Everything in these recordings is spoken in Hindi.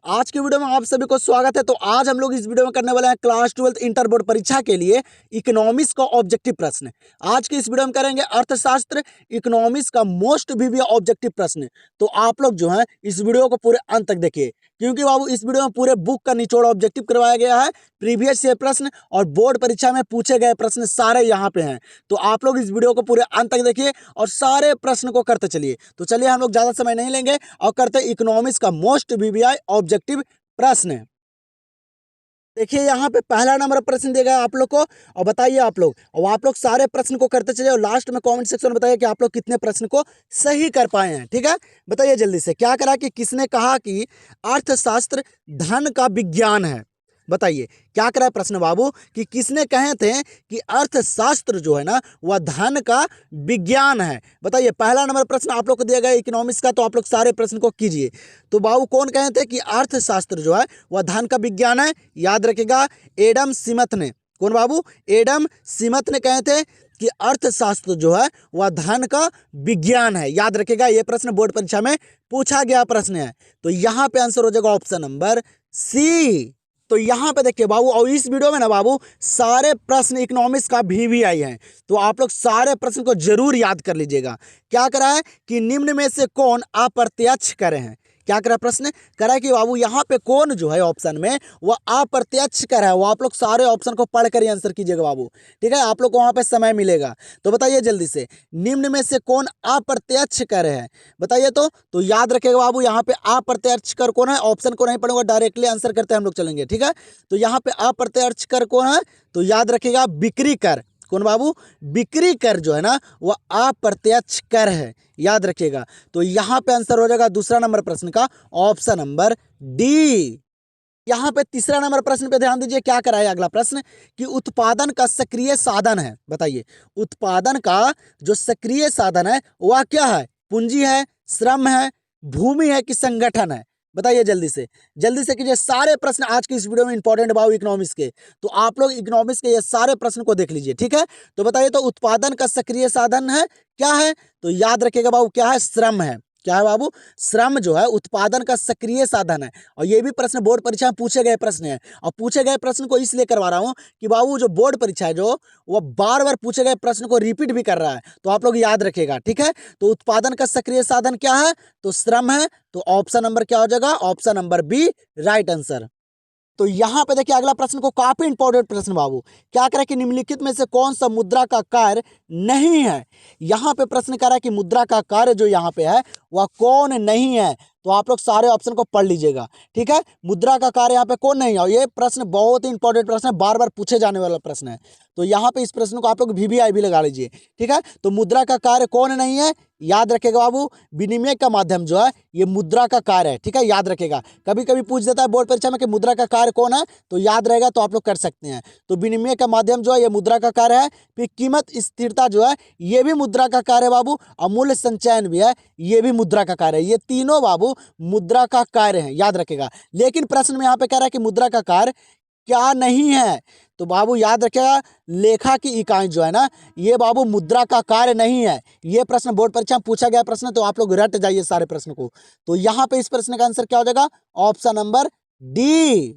आज के वीडियो में आप सभी को स्वागत है। तो आज हम लोग इस वीडियो में करने वाले हैं क्लास 12 इंटर बोर्ड परीक्षा के लिए इकोनॉमिक्स का ऑब्जेक्टिव प्रश्न। आज के इस वीडियो में करेंगे अर्थशास्त्र इकोनॉमिक्स का मोस्ट वीवीआई ऑब्जेक्टिव प्रश्न। तो आप लोग जो है इस वीडियो को पूरे अंत तक देखिए, क्योंकि बाबू इस वीडियो में पूरे बुक का निचोड़ ऑब्जेक्टिव करवाया गया है। प्रीवियस ईयर प्रश्न और बोर्ड परीक्षा में पूछे गए प्रश्न सारे यहाँ पे हैं। तो आप लोग इस वीडियो को पूरे अंत तक देखिए और सारे प्रश्न को करते चलिए। तो चलिए हम लोग ज्यादा समय नहीं लेंगे और करते इकोनॉमिक्स का मोस्ट वीवीआई ऑब्जेक्टिव प्रश्न। देखिए यहाँ पे पहला नंबर प्रश्न दिया गया आप लोग को और बताइए आप लोग, और आप लोग सारे प्रश्न को करते चलिए और लास्ट में कमेंट सेक्शन में बताइए कि आप लोग कितने प्रश्न को सही कर पाए हैं। ठीक है, बताइए जल्दी से। क्या करा कि किसने कहा कि अर्थशास्त्र धन का विज्ञान है? बताइए क्या करा है प्रश्न बाबू कि किसने कहे थे कि अर्थशास्त्र जो है ना वह धन का विज्ञान है? बताइए पहला नंबर प्रश्न आप लोग को दिया गया इकोनॉमिक्स का, तो आप लोग सारे प्रश्न को कीजिए। तो बाबू कौन कहे थे कि अर्थशास्त्र जो है वह धन का विज्ञान है? याद रखिएगा एडम स्मिथ ने। कौन बाबू? एडम स्मिथ ने कहे थे कि अर्थशास्त्र जो है वह धन का विज्ञान है। याद रखिएगा, यह प्रश्न बोर्ड परीक्षा में पूछा गया प्रश्न है। तो यहाँ पे आंसर हो जाएगा ऑप्शन नंबर सी। तो यहाँ पे देखिए बाबू, और इस वीडियो में ना बाबू सारे प्रश्न इकोनॉमिक्स का वीवीआई हैं, तो आप लोग सारे प्रश्न को जरूर याद कर लीजिएगा। क्या करा है कि निम्न में से कौन अप्रत्यक्ष करे हैं? क्या करा प्रश्न करा है कि बाबू यहाँ पे कौन जो है ऑप्शन में वह अप्रत्यक्ष कर है। वो आप लोग सारे ऑप्शन को पढ़ कर आंसर कीजिएगा बाबू। ठीक है, आप लोग को वहाँ पे समय मिलेगा। तो बताइए जल्दी से, निम्न में से कौन अप्रत्यक्ष कर है? बताइए। तो याद रखेगा बाबू, यहाँ पे अप्रत्यक्ष कर कौन है? ऑप्शन को नहीं पढ़ूंगा, डायरेक्टली आंसर करते हम लोग चलेंगे। ठीक है, तो यहाँ पे अप्रत्यक्ष कर कौन है? तो याद रखेगा बिक्री कर। कौन बाबू? बिक्री कर जो है ना वह अप्रत्यक्ष कर है। याद रखिएगा। तो यहाँ पे आंसर हो जाएगा दूसरा नंबर प्रश्न का ऑप्शन नंबर डी। यहाँ पे तीसरा नंबर प्रश्न पे ध्यान दीजिए। क्या कराए अगला प्रश्न कि उत्पादन का सक्रिय साधन है। बताइए उत्पादन का जो सक्रिय साधन है वह क्या है? पूंजी है, श्रम है, भूमि है कि संगठन है? बताइए जल्दी से कीजिए। सारे प्रश्न आज की इस वीडियो में इंपॉर्टेंट बाबू इकोनॉमिक्स के, तो आप लोग इकोनॉमिक्स के ये सारे प्रश्न को देख लीजिए। ठीक है, तो बताइए तो उत्पादन का सक्रिय साधन है क्या है? तो याद रखिएगा बाबू, क्या है? श्रम है। क्या है बाबू? श्रम जो है उत्पादन का सक्रिय साधन है। और ये भी प्रश्न बोर्ड परीक्षा में पूछे गए प्रश्न है, और पूछे गए प्रश्न को इसलिए करवा रहा हूँ कि बाबू जो बोर्ड परीक्षा है जो वो बार बार पूछे गए प्रश्न को रिपीट भी कर रहा है, तो आप लोग याद रखिएगा। ठीक है, तो उत्पादन का सक्रिय साधन क्या है? तो श्रम है। तो ऑप्शन नंबर क्या हो जाएगा? Option number B right answer. तो यहाँ पे देखिए अगला प्रश्न को काफी इंपॉर्टेंट प्रश्न बाबू। क्या करे कि निम्नलिखित में से कौन सा मुद्रा का कार्य नहीं है? यहाँ पे प्रश्न कर रहा है कि मुद्रा का कार्य जो यहाँ पे है वह कौन नहीं है? तो आप लोग सारे ऑप्शन को पढ़ लीजिएगा। ठीक है, मुद्रा का कार्य यहाँ पे कौन नहीं है, और ये प्रश्न बहुत ही इंपॉर्टेंट प्रश्न है, बार बार पूछे जाने वाला प्रश्न है। तो यहाँ पे इस प्रश्न को आप लोग वीवीआई भी लगा लीजिए। ठीक है, तो मुद्रा का कार्य कौन नहीं है? याद रखेगा बाबू, विनिमय का माध्यम जो है ये मुद्रा का कार्य है। ठीक है, याद रखेगा। कभी कभी पूछ देता है बोर्ड परीक्षा में कि मुद्रा का कार्य कौन है, तो याद रहेगा, तो आप लोग कर सकते हैं। तो विनिमय का माध्यम जो है ये मुद्रा का कार्य है। फिर कीमत स्थिरता जो है ये भी मुद्रा का कार्य है बाबू, और मूल्य संचयन भी है, ये भी मुद्रा का कार्य है। ये तीनों बाबू मुद्रा का कार्य है, याद रखेगा। लेकिन प्रश्न में यहाँ पे कह रहा है कि मुद्रा का कार्य क्या नहीं है? तो बाबू याद रखेगा, लेखा की इकाई जो है ना ये बाबू मुद्रा का कार्य नहीं है। ये प्रश्न बोर्ड परीक्षा में पूछा गया प्रश्न, तो आप लोग रट जाइए सारे प्रश्न को। तो यहाँ पे इस प्रश्न का आंसर क्या हो जाएगा? Option number D.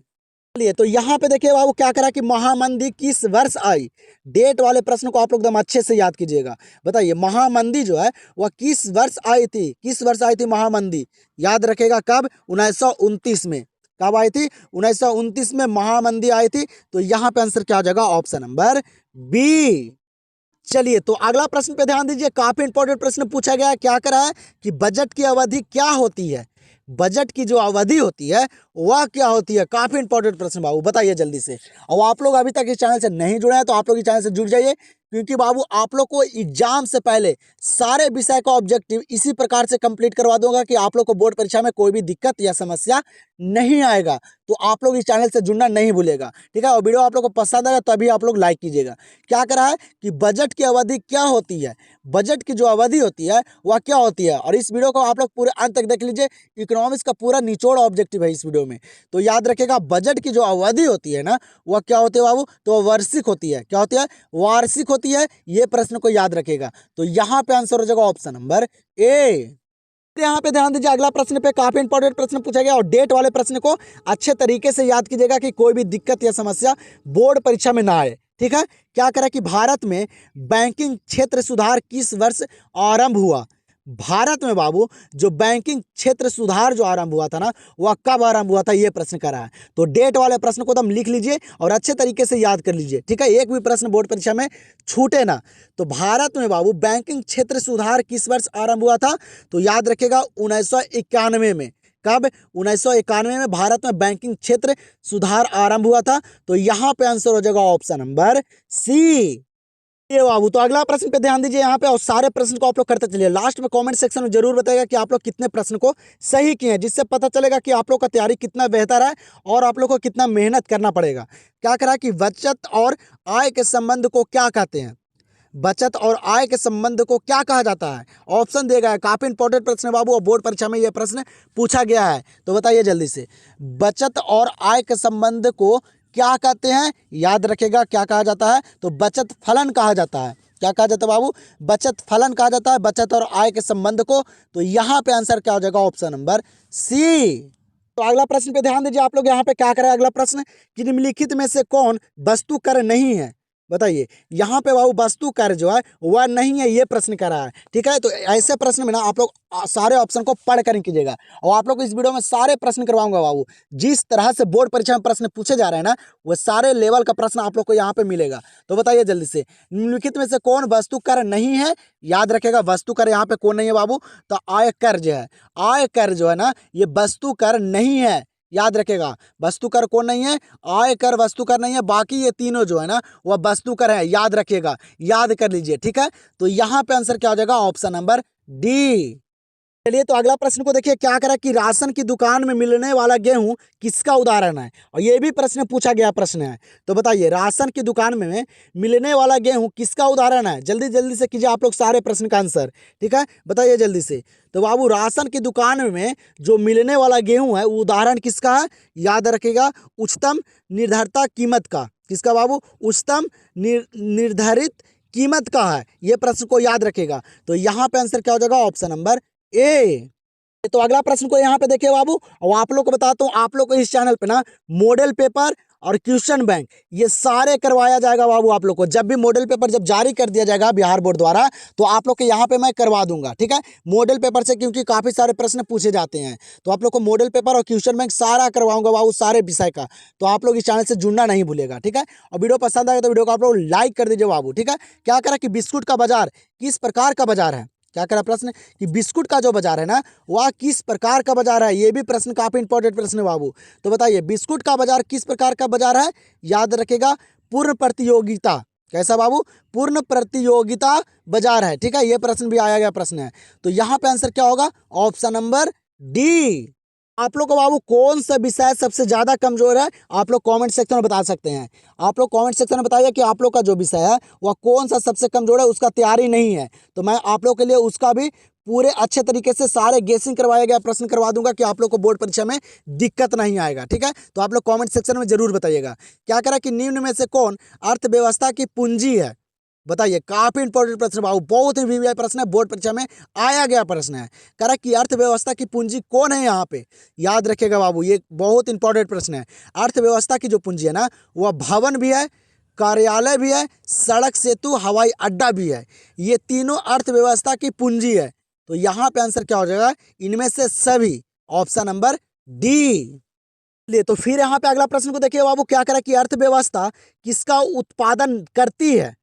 चलिए, तो यहाँ पे देखिए बाबू क्या करा कि महामंदी किस वर्ष आई? डेट वाले प्रश्न को आप लोग एकदम अच्छे से याद कीजिएगा। बताइए महामंदी जो है वह किस वर्ष आई थी? किस वर्ष आई थी महामंदी? याद रखेगा कब? 1929 में। कब आई थी? 1929 में महामंदी आई थी। तो यहाँ पे आंसर क्या हो जाएगा? Option number B. चलिए, तो अगला प्रश्न पे ध्यान दीजिए। काफी इंपॉर्टेंट प्रश्न पूछा गया है। क्या करा है कि बजट की अवधि क्या होती है? बजट की जो अवधि होती है वह क्या होती है? काफी इंपॉर्टेंट प्रश्न बाबू, बताइए जल्दी से। और आप लोग अभी तक इस चैनल से नहीं जुड़े हैं तो आप लोग इस चैनल से जुड़ जाइए, क्योंकि बाबू आप लोग को एग्जाम से पहले सारे विषय का ऑब्जेक्टिव इसी प्रकार से कंप्लीट करवा दूंगा कि आप लोग को बोर्ड परीक्षा में कोई भी दिक्कत या समस्या नहीं आएगा। तो आप लोग इस चैनल से जुड़ना नहीं भूलेगा। ठीक है, और वीडियो आप लोग को पसंद आएगा तभी आप लोग लाइक कीजिएगा। क्या करा है कि बजट की अवधि क्या होती है? बजट की जो अवधि होती है वह क्या होती है? और इस वीडियो को आप लोग पूरे अंत तक देख लीजिए। इकोनॉमिक्स का पूरा निचोड़ ऑब्जेक्टिव है इस वीडियो में। तो याद रखेगा बजट की जो अवधि होती है ना वह क्या होती है बाबू? तो वार्षिक होती है। क्या होती है? वार्षिक होती है। ये प्रश्न को याद रखेगा। तो यहाँ पे आंसर हो जाएगा ऑप्शन नंबर ए। फिर यहाँ पे ध्यान दीजिए, अगला प्रश्न पे काफी इंपॉर्टेंट प्रश्न पूछा गया और डेट वाले प्रश्न को अच्छे तरीके से याद कीजिएगा कि कोई भी दिक्कत या समस्या बोर्ड परीक्षा में ना आए। ठीक है, क्या करा कि भारत में बैंकिंग क्षेत्र सुधार किस वर्ष आरंभ हुआ? भारत में बाबू जो बैंकिंग क्षेत्र सुधार जो आरंभ हुआ था ना, वह कब आरंभ हुआ था, ये प्रश्न करा है। तो डेट वाले प्रश्न को तुम लिख लीजिए और अच्छे तरीके से याद कर लीजिए। ठीक है, एक भी प्रश्न बोर्ड परीक्षा में छूटे ना। तो भारत में बाबू बैंकिंग क्षेत्र सुधार किस वर्ष आरंभ हुआ था? तो याद रखिएगा 1991 में। कब? 1991 में भारत में बैंकिंग क्षेत्र सुधार आरंभ हुआ था। तो यहाँ पे आंसर हो जाएगा ऑप्शन नंबर सी। ये बाबू, तो अगला प्रश्न पे ध्यान दीजिए यहाँ पे, और सारे प्रश्न को आप लोग करते चलिए। लास्ट में कमेंट सेक्शन में जरूर बताइएगा कि आप लोग कितने प्रश्न को सही किए हैं, जिससे पता चलेगा कि आप लोग का तैयारी कितना बेहतर है और आप लोग को कितना मेहनत करना पड़ेगा। क्या करा कि बचत और आय के संबंध को क्या कहते हैं? बचत और आय के संबंध को क्या कहा जाता है? ऑप्शन दिया गया है, काफी इंपॉर्टेंट प्रश्न है बाबू और बोर्ड परीक्षा में यह प्रश्न पूछा गया है। तो बताइए जल्दी से, बचत और आय के संबंध को क्या कहते हैं? याद रखेगा क्या कहा जाता है? तो बचत फलन कहा जाता है। क्या कहा जाता है बाबू? बचत फलन कहा जाता है बचत और आय के संबंध को। तो यहाँ पे आंसर क्या हो जाएगा? Option number C. तो अगला प्रश्न पे ध्यान दीजिए आप लोग, यहाँ पे क्या करें? अगला प्रश्न कि निम्नलिखित में से कौन वस्तु कर नहीं है? बताइए, यहाँ पे बाबू वस्तु कार्य जो है वह नहीं है, ये प्रश्न कर रहा है। ठीक है, तो ऐसे प्रश्न में ना आप लोग सारे ऑप्शन को पढ़ कर कीजिएगा और आप लोग इस वीडियो में सारे प्रश्न करवाऊंगा बाबू। जिस तरह से बोर्ड परीक्षा में प्रश्न पूछे जा रहे हैं ना, वो सारे लेवल का प्रश्न आप लोग को यहाँ पे मिलेगा। तो बताइए जल्दी से, निम्नलिखित में से कौन वस्तु कर नहीं है? याद रखेगा वस्तु कर यहाँ पे कौन नहीं है बाबू? तो आयकर जो है, आयकर जो है ना, ये वस्तु कर नहीं है। याद रखेगा वस्तु कर कौन नहीं है? आयकर वस्तु कर नहीं है। बाकी ये तीनों जो है ना, वह वस्तु कर है। याद रखिएगा, याद कर लीजिए। ठीक है, तो यहाँ पे आंसर क्या हो जाएगा? Option number D. चलिए, तो अगला प्रश्न को देखिए, क्या करा कि राशन की दुकान में मिलने वाला गेहूं किसका उदाहरण है? और ये भी प्रश्न पूछा गया प्रश्न है। तो बताइए, राशन की दुकान में मिलने वाला गेहूं किसका उदाहरण है? जल्दी जल्दी से कीजिए आप लोग सारे प्रश्न का आंसर। ठीक है, बताइए जल्दी से। तो बाबू, राशन की दुकान में जो मिलने वाला गेहूं है, वो उदाहरण किसका है? याद रखिएगा, उच्चतम निर्धारित कीमत का। किसका बाबू? उच्चतम निर्धारित कीमत का है। ये प्रश्न को याद रखेगा। तो यहाँ पे आंसर क्या हो जाएगा? Option number A. तो अगला प्रश्न को यहाँ पे देखिए बाबू, और आप लोग को बताता हूँ, आप लोग को इस चैनल पे ना मॉडल पेपर और क्वेश्चन बैंक ये सारे करवाया जाएगा बाबू। आप लोग को जब भी मॉडल पेपर जब जारी कर दिया जाएगा बिहार बोर्ड द्वारा, तो आप लोग के यहाँ पे मैं करवा दूंगा। ठीक है, मॉडल पेपर से, क्योंकि काफी सारे प्रश्न पूछे जाते हैं, तो आप लोग को मॉडल पेपर और क्वेश्चन बैंक सारा करवाऊंगा बाबू, सारे विषय का। तो आप लोग इस चैनल से जुड़ना नहीं भूलेगा। ठीक है, और वीडियो पसंद आएगा तो वीडियो को आप लोग लाइक कर दीजिए बाबू। ठीक है, क्या करा कि बिस्कुट का बाजार किस प्रकार का बाजार है? क्या करा प्रश्न कि बिस्कुट का जो बाजार है ना, वह किस प्रकार का बाजार है? ये भी प्रश्न काफी इंपॉर्टेंट प्रश्न है बाबू। तो बताइए, बिस्कुट का बाजार किस प्रकार का बाजार है? याद रखेगा, पूर्ण प्रतियोगिता। कैसा बाबू? पूर्ण प्रतियोगिता बाजार है। ठीक है, ये प्रश्न भी आया गया प्रश्न है। तो यहाँ पे आंसर क्या होगा? Option number D. आप लोग को बाबू कौन सा विषय सबसे ज्यादा कमजोर है? आप लोग कमेंट सेक्शन में बता सकते हैं। आप लोग कमेंट सेक्शन में बताइए कि आप लोग का जो विषय है वह कौन सा सबसे कमजोर है, उसका तैयारी नहीं है। तो मैं आप लोग के लिए उसका भी पूरे अच्छे तरीके से सारे गेसिंग करवाया गया प्रश्न करवा दूंगा कि आप लोग को बोर्ड परीक्षा में दिक्कत नहीं आएगा। ठीक है, तो आप लोग कमेंट सेक्शन में जरूर बताइएगा। क्या करा कि निम्न में से कौन अर्थव्यवस्था की पूंजी है? बताइए, काफी इंपॉर्टेंट प्रश्न बाबू, बहुत ही वीवीआई प्रश्न है, बोर्ड परीक्षा में आया गया प्रश्न है। करा कि अर्थव्यवस्था की पूंजी कौन है? यहाँ पे याद रखेगा बाबू, ये बहुत इंपॉर्टेंट प्रश्न है। अर्थव्यवस्था की जो पूंजी है ना, वह भवन भी है, कार्यालय भी है, सड़क सेतु हवाई अड्डा भी है। ये तीनों अर्थव्यवस्था की पूंजी है। तो यहाँ पे आंसर क्या हो जाएगा? इनमें से सभी। Option number D. लिए तो फिर यहाँ पे अगला प्रश्न को देखिए बाबू, क्या करा कि अर्थव्यवस्था किसका उत्पादन करती है?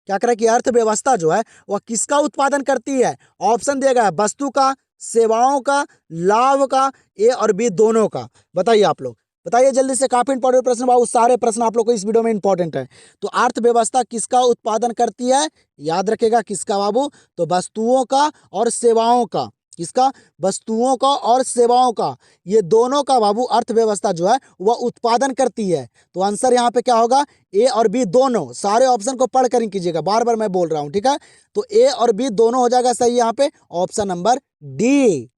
क्या करा कि अर्थव्यवस्था जो है वह किसका उत्पादन करती है? ऑप्शन दिया गया है, वस्तु का, सेवाओं का, लाभ का, ए और बी दोनों का। बताइए आप लोग, बताइए जल्दी से। काफी इंपॉर्टेंट प्रश्न बाबू, सारे प्रश्न आप लोग को इस वीडियो में इंपॉर्टेंट है। तो अर्थव्यवस्था किसका उत्पादन करती है? याद रखेगा किसका बाबू? तो वस्तुओं का और सेवाओं का। किसका? वस्तुओं का और सेवाओं का, ये दोनों का बाबू अर्थव्यवस्था जो है वह उत्पादन करती है। तो आंसर यहाँ पे क्या होगा? ए और बी दोनों। सारे ऑप्शन को पढ़ कर कीजिएगा, बार बार मैं बोल रहा हूँ। ठीक है, तो ए और बी दोनों हो जाएगा सही यहाँ पे, ऑप्शन नंबर डी।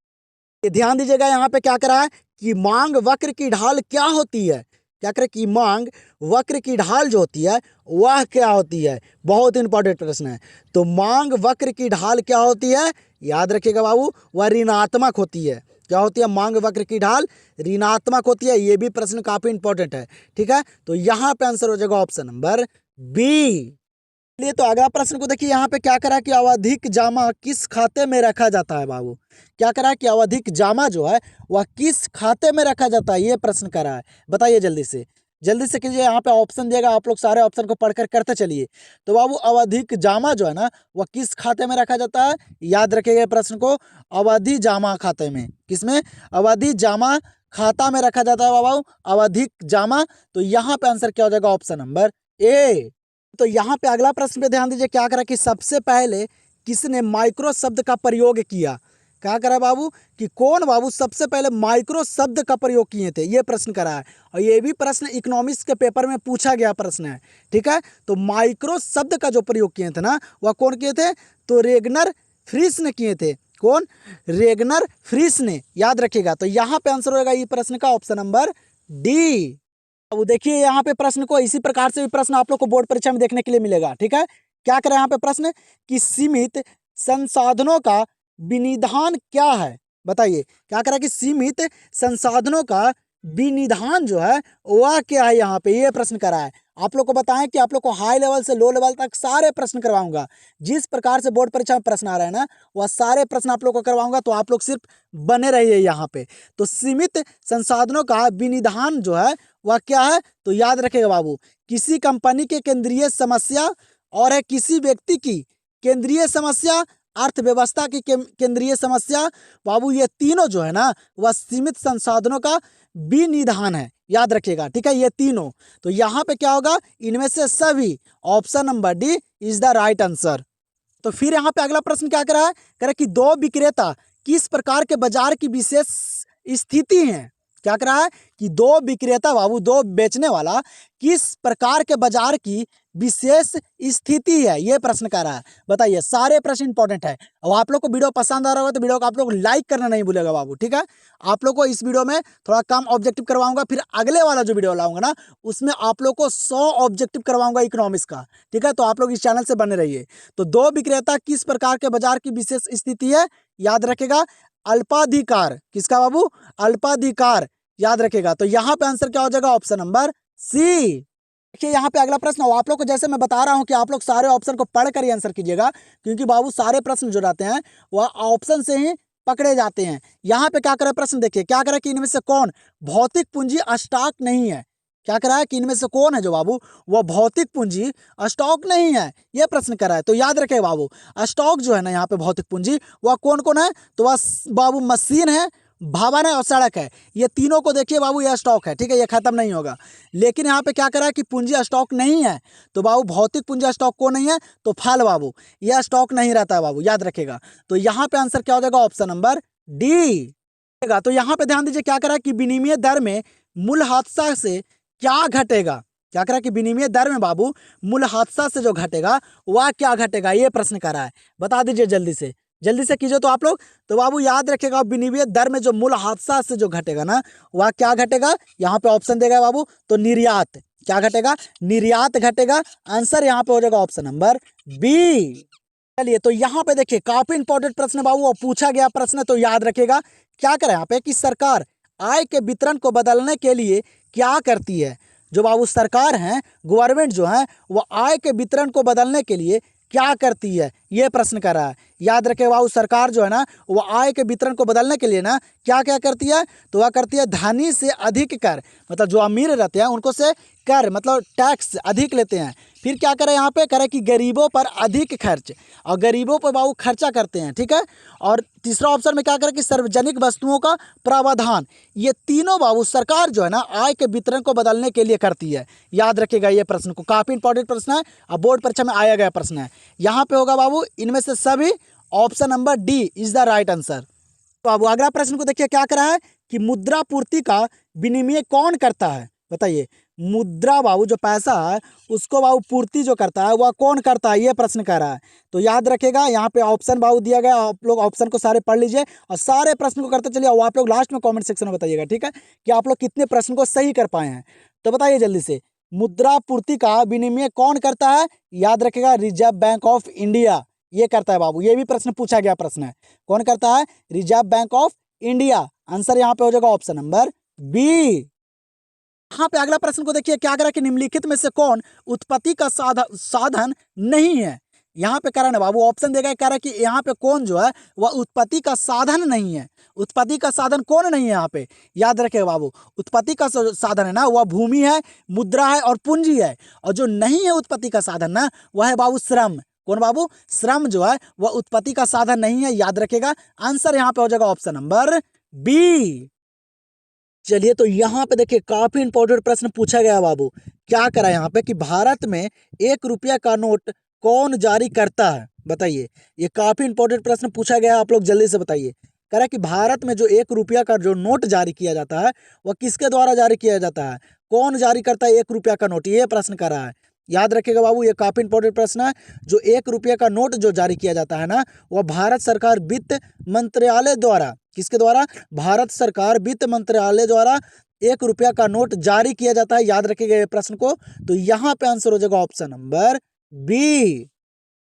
ध्यान दीजिएगा, यहाँ पे क्या करा है कि मांग वक्र की ढाल क्या होती है? क्या करे कि मांग वक्र की ढाल जो होती है वह क्या होती है? बहुत इंपॉर्टेंट प्रश्न है। तो मांग वक्र की ढाल क्या होती है? याद रखिएगा बाबू, वह ऋणात्मक होती है। क्या होती है? मांग वक्र की ढाल ऋणात्मक होती है। ये भी प्रश्न काफी इंपॉर्टेंट है, ठीक है। तो यहाँ पे आंसर हो जाएगा ऑप्शन नंबर बी। चलिए तो अगला प्रश्न को देखिए, यहाँ पे क्या करा कि आवधिक जमा किस खाते में रखा जाता है बाबू। क्या करा कि आवधिक जमा जो है वह किस खाते में रखा जाता है, ये प्रश्न करा है। बताइए जल्दी से कीजिए। यहाँ पे ऑप्शन दिएगा, आप लोग सारे ऑप्शन को पढ़कर करते चलिए। तो बाबू आवधिक जमा जो है ना वह किस खाते में रखा जाता है, याद रखिएगा प्रश्न को, अवधि जमा खाते में। किसमें? अवधि जमा खाता में रखा जाता है बाबू, अवधिक जमा। तो यहाँ पे आंसर क्या हो जाएगा? Option number A. तो यहाँ पे अगला प्रश्न पे ध्यान दीजिए, क्या करा कि सबसे पहले किसने माइक्रो शब्द का प्रयोग किया। क्या करा बाबू कि कौन बाबू सबसे पहले माइक्रो शब्द का प्रयोग किए थे, ये प्रश्न करा है। और ये भी प्रश्न इकोनॉमिक्स के पेपर में पूछा गया प्रश्न है, ठीक है। तो माइक्रो शब्द का जो प्रयोग किए थे ना वह कौन किए थे? तो रेगनर फ्रिश ने किए थे। कौन? रेगनर फ्रिश ने, याद रखिएगा। तो यहाँ पे आंसर होगा ये प्रश्न का ऑप्शन नंबर डी। अब देखिए यहाँ पे प्रश्न को इसी प्रकार से भी प्रश्न आप लोग को बोर्ड परीक्षा में देखने के लिए मिलेगा, ठीक है। क्या करें यहाँ पे प्रश्न कि सीमित संसाधनों का विनिधान क्या है। बताइए क्या करें कि सीमित संसाधनों का विनिधान जो है वह क्या है, यहाँ पे ये प्रश्न करा है। आप लोग को बताएं कि आप लोग को हाई लेवल से लो लेवल तक सारे प्रश्न करवाऊंगा। जिस प्रकार से बोर्ड परीक्षा में प्रश्न आ रहे हैं ना वह सारे प्रश्न आप लोग को करवाऊंगा। तो आप लोग सिर्फ बने रहिए यहाँ पे। तो सीमित संसाधनों का विनिधान जो है वह क्या है? तो याद रखेगा बाबू, किसी कंपनी के केंद्रीय समस्या और है किसी व्यक्ति की केंद्रीय समस्या, अर्थव्यवस्था की केंद्रीय समस्या बाबू, ये तीनों जो है ना वह सीमित संसाधनों का विनिधान है, याद रखिएगा, ठीक है। ये तीनों, तो यहाँ पे क्या होगा? इनमें से सभी, option number D is the right answer. तो फिर यहाँ पे अगला प्रश्न क्या करा है? कह रहा है कि दो विक्रेता किस प्रकार के बाजार की विशेष स्थिति है। क्या करा है कि दो विक्रेता बाबू, दो बेचने वाला किस प्रकार के बाजार की विशेष स्थिति है, ये प्रश्न कर रहा है। बताइए, सारे प्रश्न इंपॉर्टेंट है। और आप लोग को वीडियो पसंद आ रहा होगा तो वीडियो को आप लोग लाइक करना नहीं भूलेगा बाबू, ठीक है। आप लोग को इस वीडियो में थोड़ा कम ऑब्जेक्टिव करवाऊंगा, फिर अगले वाला जो वीडियो लाऊंगा ना उसमें आप लोग को 100 ऑब्जेक्टिव करवाऊंगा इकोनॉमिक्स का, ठीक है। तो आप लोग इस चैनल से बने रहिए। तो दो विक्रेता किस प्रकार के बाजार की विशेष स्थिति है, याद रखेगा, अल्पाधिकार। किसका बाबू? अल्पाधिकार, याद रखेगा। तो यहाँ पे आंसर क्या हो जाएगा? Option number C. देखिए यहाँ पे अगला प्रश्न, आप लोग को जैसे मैं बता रहा हूँ कि आप लोग सारे ऑप्शन को पढ़ कर ही आंसर कीजिएगा, क्योंकि बाबू सारे प्रश्न जो रहते हैं वह ऑप्शन से ही पकड़े जाते हैं। यहाँ पे क्या करे प्रश्न, देखिए क्या करे कि इनमें से कौन भौतिक पूंजी स्टॉक नहीं है। क्या करा है कि इनमें से कौन है जो बाबू वह भौतिक पूंजी स्टॉक नहीं है, यह प्रश्न करा है। तो याद रखे बाबू, स्टॉक जो है ना यहाँ पे भौतिक पूंजी वह कौन कौन है? तो वह बाबू मशीन है, भवन है और सड़क है। ये तीनों को देखिए बाबू, यह स्टॉक है, ठीक है, ये खत्म नहीं होगा। लेकिन यहाँ पे क्या करा है कि पूंजी स्टॉक नहीं है। तो बाबू भौतिक पूंजी स्टॉक को नहीं है, तो फल बाबू यह स्टॉक नहीं रहता है बाबू, याद रखेगा। तो यहाँ पे आंसर क्या हो जाएगा? Option number D. तो यहाँ पे ध्यान दीजिए, क्या करा कि विनिमय दर में मूल हादसा से क्या घटेगा। क्या करा कि विनिमय दर में बाबू मूल हादसा से जो घटेगा वह क्या घटेगा, ये प्रश्न करा है। बता दीजिए जल्दी से कीजिए तो आप लोग। तो बाबू याद रखेगा, विनिमय दर में जो मूल हादसा से जो घटेगा ना वह क्या घटेगा? यहाँ पे ऑप्शन देगा बाबू, तो निर्यात। क्या घटेगा? निर्यात घटेगा। आंसर यहाँ पे हो जाएगा ऑप्शन नंबर बी। चलिए तो यहाँ पे देखिए काफी इंपॉर्टेंट प्रश्न है बाबू, और पूछा गया प्रश्न है, तो याद रखेगा। क्या करें यहाँ पे कि सरकार आय के वितरण को बदलने के लिए क्या करती है। जो बाबू सरकार है, गवर्नमेंट जो है, वह आय के वितरण को बदलने के लिए क्या करती है, ये प्रश्न कर रहा है। याद रखे बाबू, सरकार जो है ना वो आय के वितरण को बदलने के लिए ना क्या क्या करती है? तो वह करती है धनी से अधिक कर, मतलब जो अमीर रहते हैं उनको से कर मतलब टैक्स अधिक लेते हैं। फिर क्या करें यहाँ पे, करें कि गरीबों पर अधिक खर्च, और गरीबों पर बाबू खर्चा करते हैं, ठीक है। और तीसरा ऑप्शन में क्या करें कि सार्वजनिक वस्तुओं का प्रावधान। ये तीनों बाबू सरकार जो है ना आय के वितरण को बदलने के लिए करती है। याद रखेगा ये प्रश्न को, काफी इंपॉर्टेंट प्रश्न है, अब बोर्ड परीक्षा में आया गया प्रश्न है। यहाँ पे होगा बाबू इनमें से सभी, option number D is the right answer. तो अब अगला प्रश्न को देखिए, क्या करा है कि मुद्रा पूर्ति का विनिमय कौन करता है। बताइए, मुद्रा बाबू जो पैसा है उसको बाबू पूर्ति जो करता है वह कौन करता है, ये प्रश्न कर रहा है। तो याद रखेगा यहाँ पे ऑप्शन बाबू दिया गया, आप लोग ऑप्शन को सारे पढ़ लीजिए और सारे प्रश्न को करते चलिए। और आप लोग लास्ट में कमेंट सेक्शन में बताइएगा, ठीक है, कि आप लोग कितने प्रश्न को सही कर पाए हैं। तो बताइए जल्दी से, मुद्रा पूर्ति का विनिमय कौन करता है? याद रखेगा, रिजर्व बैंक ऑफ इंडिया। ये करता है बाबू, ये भी प्रश्न पूछा गया प्रश्न है। कौन करता है? Reserve bank of India. Answer यहाँ पे हो जाएगा ऑप्शन नंबर बी। यहाँ पे अगला प्रश्न को देखिए, क्या कह रहा है कि निम्नलिखित में से कौन उत्पत्ति का साधन नहीं है। यहाँ पे कह रहा है ना बाबू, ऑप्शन देगा, कह रहा है कि यहाँ पे कौन जो है वह उत्पत्ति का साधन नहीं है। उत्पत्ति का साधन कौन नहीं है यहाँ पे? याद रखिएगा बाबू, उत्पत्ति का साधन है ना वह भूमि है, मुद्रा है और पूंजी है। और जो नहीं है उत्पत्ति का साधन ना, वह है बाबू श्रम। कौन बाबू? श्रम जो है वह उत्पत्ति का साधन नहीं है, याद रखिएगा। आंसर यहाँ पे हो जाएगा ऑप्शन नंबर बी। चलिए, तो यहाँ पे देखिए काफी इंपॉर्टेंट प्रश्न पूछा गया है बाबू। क्या करा यहाँ पे कि भारत में 1 रुपया का नोट कौन जारी करता है? बताइए, ये काफी इंपॉर्टेंट प्रश्न पूछा गया है, आप लोग जल्दी से बताइए। कह रहा है कि भारत में जो 1 रुपया का जो नोट जारी किया जाता है वह किसके द्वारा जारी किया जाता है? कौन जारी करता है 1 रुपया का नोट? ये प्रश्न कर रहा है। याद रखिएगा बाबू, ये काफी इंपॉर्टेंट प्रश्न है। जो 1 रुपया का नोट जो जारी किया जाता है ना, वह भारत सरकार वित्त मंत्रालय द्वारा, किसके द्वारा? भारत सरकार वित्त मंत्रालय द्वारा 1 रुपया का नोट जारी किया जाता है। याद रखिएगा ये प्रश्न को। तो यहाँ पे आंसर हो जाएगा ऑप्शन नंबर बी।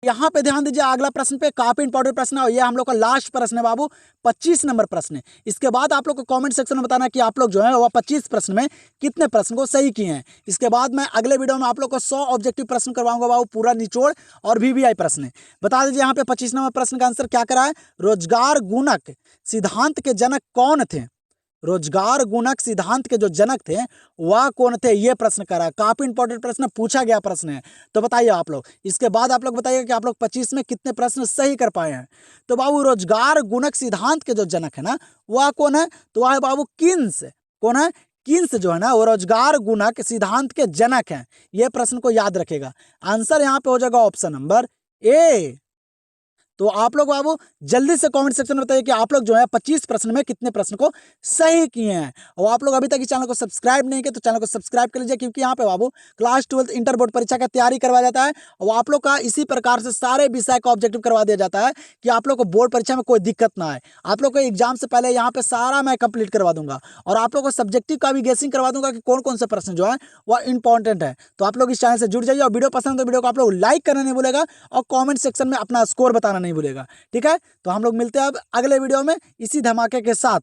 यहाँ पे ध्यान दीजिए, अगला प्रश्न पे काफी इंपॉर्टेंट प्रश्न है और ये हम लोग का लास्ट प्रश्न है बाबू, 25 नंबर प्रश्न है। इसके बाद आप लोग को कमेंट सेक्शन में बताना कि आप लोग जो है वह 25 प्रश्न में कितने प्रश्न को सही किए हैं। इसके बाद मैं अगले वीडियो में आप लोग को 100 ऑब्जेक्टिव प्रश्न करवाऊंगा बाबू, पूरा निचोड़ और VVI प्रश्न है। बता दीजिए यहाँ पे 25 नंबर प्रश्न का आंसर क्या करा है? रोजगार गुणक सिद्धांत के जनक कौन थे? रोजगार गुणक सिद्धांत के जो जनक थे वह कौन थे? ये प्रश्न करा, काफी इंपॉर्टेंट प्रश्न पूछा गया प्रश्न है। तो बताइए आप लोग, इसके बाद आप लोग बताइए कि आप लोग 25 में कितने प्रश्न सही कर पाए हैं। तो बाबू रोजगार गुणक सिद्धांत के जो जनक है ना, वह कौन है? तो वह है बाबू किन्स। कौन है? किन्स जो है ना, वो रोजगार गुणक सिद्धांत के जनक हैं। ये प्रश्न को याद रखेगा। आंसर यहाँ पे हो जाएगा ऑप्शन नंबर ए। तो आप लोग बाबू जल्दी से कमेंट सेक्शन में बताइए कि आप लोग जो है 25 प्रश्न में कितने प्रश्न को सही किए हैं। और आप लोग अभी तक इस चैनल को सब्सक्राइब नहीं किए तो चैनल को सब्सक्राइब कर लीजिए, क्योंकि यहाँ पे बाबू क्लास 12 इंटर बोर्ड परीक्षा का तैयारी करवाया जाता है। और आप लोग का इसी प्रकार से सारे विषय का ऑब्जेक्टिव करवा दिया जाता है कि आप लोग को बोर्ड परीक्षा में कोई दिक्कत ना आए। आप लोग को एग्जाम से पहले यहाँ पे सारा मैं कंप्लीट करवा दूंगा और आप लोग को सब्जेक्टिव का भी गेसिंग करवा दूंगा कि कौन कौन से प्रश्न जो है वह इंपॉर्टेंट है। तो आप लोग इस चैनल से जुड़ जाइए और वीडियो पसंद तो वीडियो को आप लोग लाइक करना नहीं भूलेगा और कॉमेंट सेक्शन में अपना स्कोर बताना नहीं भूलेगा। ठीक है, तो हम लोग मिलते हैं अब अगले वीडियो में इसी धमाके के साथ।